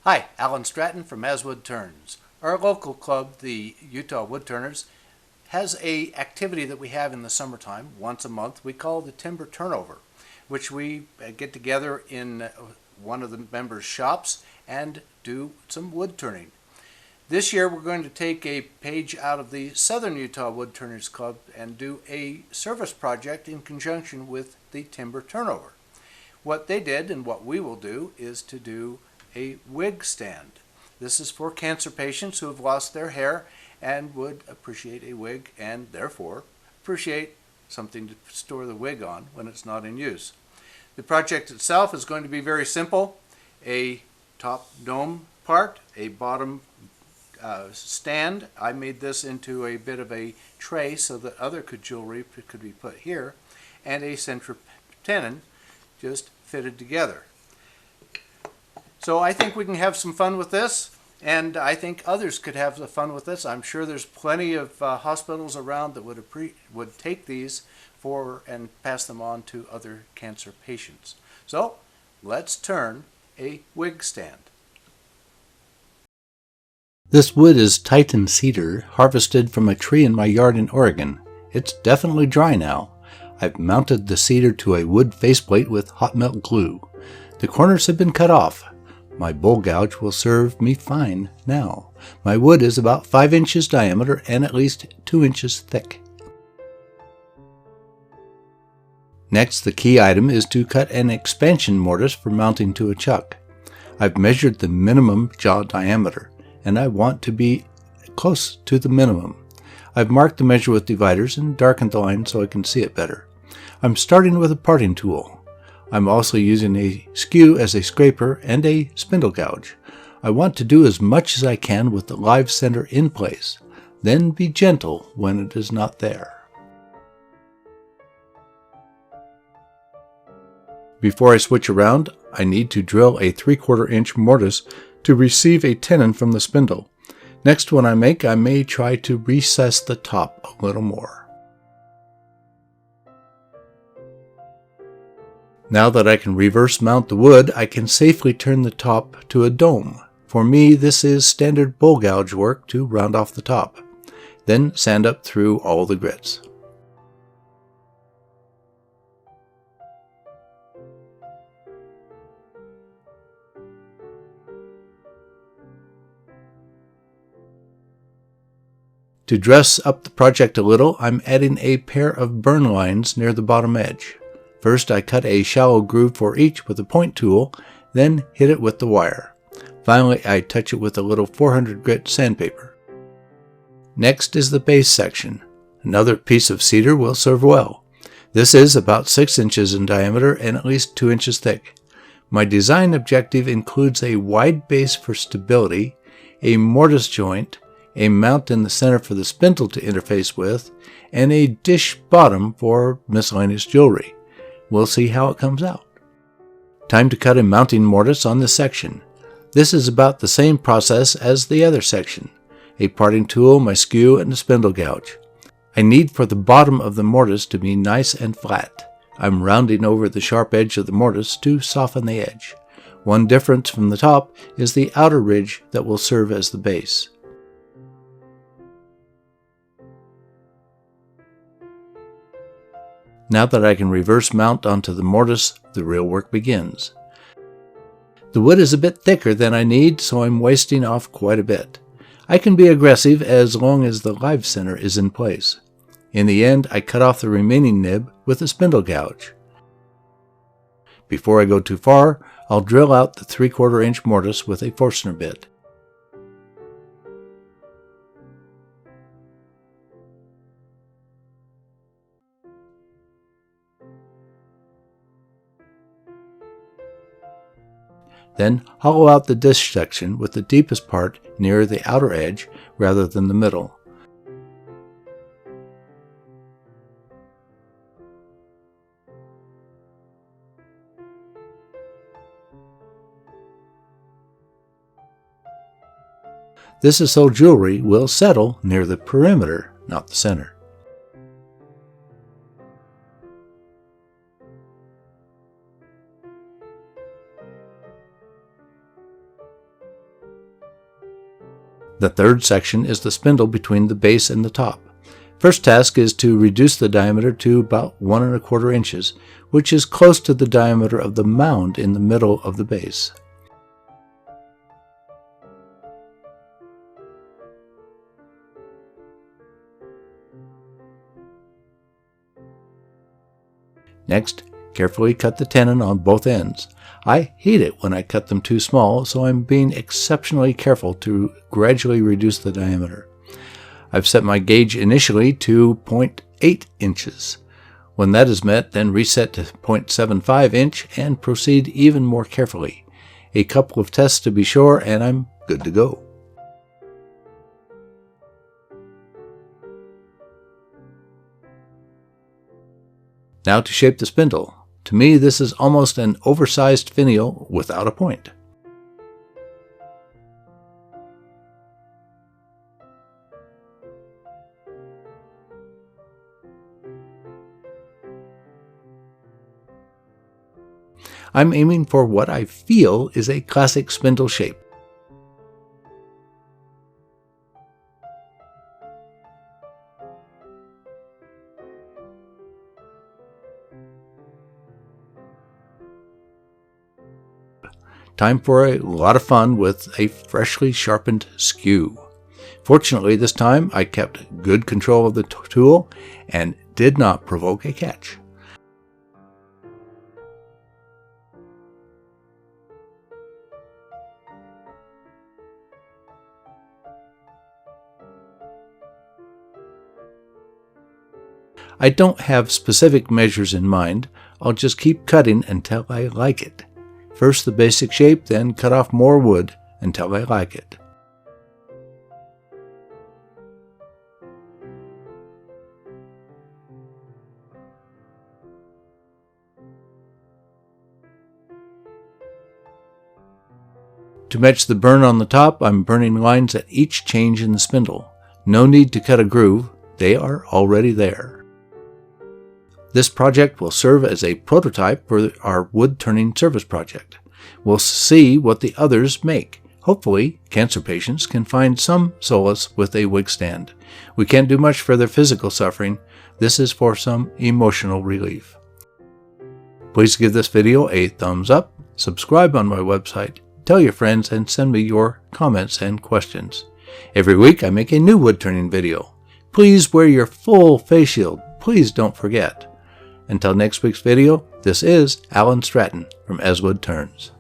Hi, Alan Stratton from Woodturns. Our local club, the Utah Woodturners, has a activity that we have in the summertime once a month we call the timber turnover, which we get together in one of the members' shops and do some wood turning. This year we're going to take a page out of the Southern Utah Woodturners Club and do a service project in conjunction with the timber turnover. What they did and what we will do is to do a wig stand. This is for cancer patients who have lost their hair and would appreciate a wig and therefore appreciate something to store the wig on when it's not in use. The project itself is going to be very simple. A top dome part, a bottom stand. I made this into a bit of a tray so that other jewelry could be put here, and a center tenon just fitted together. So I think we can have some fun with this, and I think others could have the fun with this. I'm sure there's plenty of hospitals around that would take these and pass them on to other cancer patients. So let's turn a wig stand. This wood is Titan cedar, harvested from a tree in my yard in Oregon. It's definitely dry now. I've mounted the cedar to a wood faceplate with hot melt glue. The corners have been cut off. My bowl gouge will serve me fine now. My wood is about 5 inches diameter and at least 2 inches thick. Next, the key item is to cut an expansion mortise for mounting to a chuck. I've measured the minimum jaw diameter, and I want to be close to the minimum. I've marked the measure with dividers and darkened the line so I can see it better. I'm starting with a parting tool. I'm also using a skew as a scraper and a spindle gouge. I want to do as much as I can with the live center in place, then be gentle when it is not there. Before I switch around, I need to drill a 3/4 inch mortise to receive a tenon from the spindle. Next one I may try to recess the top a little more. Now that I can reverse mount the wood, I can safely turn the top to a dome. For me, this is standard bowl gouge work to round off the top. Then sand up through all the grits. To dress up the project a little, I'm adding a pair of burn lines near the bottom edge. First, I cut a shallow groove for each with a point tool, then hit it with the wire. Finally, I touch it with a little 400 grit sandpaper. Next is the base section. Another piece of cedar will serve well. This is about 6 inches in diameter and at least 2 inches thick. My design objective includes a wide base for stability, a mortise joint, a mount in the center for the spindle to interface with, and a dish bottom for miscellaneous jewelry. We'll see how it comes out. Time to cut a mounting mortise on this section. This is about the same process as the other section. A parting tool, my skew, and a spindle gouge. I need for the bottom of the mortise to be nice and flat. I'm rounding over the sharp edge of the mortise to soften the edge. One difference from the top is the outer ridge that will serve as the base. Now that I can reverse mount onto the mortise, the real work begins. The wood is a bit thicker than I need, so I'm wasting off quite a bit. I can be aggressive as long as the live center is in place. In the end, I cut off the remaining nib with a spindle gouge. Before I go too far, I'll drill out the 3/4 inch mortise with a Forstner bit. Then hollow out the dish section with the deepest part near the outer edge rather than the middle. This is so jewelry will settle near the perimeter, not the center. The third section is the spindle between the base and the top. First task is to reduce the diameter to about 1¼ inches, which is close to the diameter of the mound in the middle of the base. Next, carefully cut the tenon on both ends. I hate it when I cut them too small, so I'm being exceptionally careful to gradually reduce the diameter. I've set my gauge initially to 0.8 inches. When that is met, then reset to 0.75 inch and proceed even more carefully. A couple of tests to be sure, and I'm good to go. Now to shape the spindle. To me, this is almost an oversized finial without a point. I'm aiming for what I feel is a classic spindle shape. Time for a lot of fun with a freshly sharpened skew. Fortunately, this time I kept good control of the tool and did not provoke a catch. I don't have specific measures in mind. I'll just keep cutting until I like it. First the basic shape, then cut off more wood until I like it. To match the burn on the top, I'm burning lines at each change in the spindle. No need to cut a groove, they are already there. This project will serve as a prototype for our wood turning service project. We'll see what the others make. Hopefully, cancer patients can find some solace with a wig stand. We can't do much for their physical suffering. This is for some emotional relief. Please give this video a thumbs up, subscribe on my website, tell your friends, and send me your comments and questions. Every week I make a new wood turning video. Please wear your full face shield. Please don't forget. Until next week's video, this is Alan Stratton from Woodturns.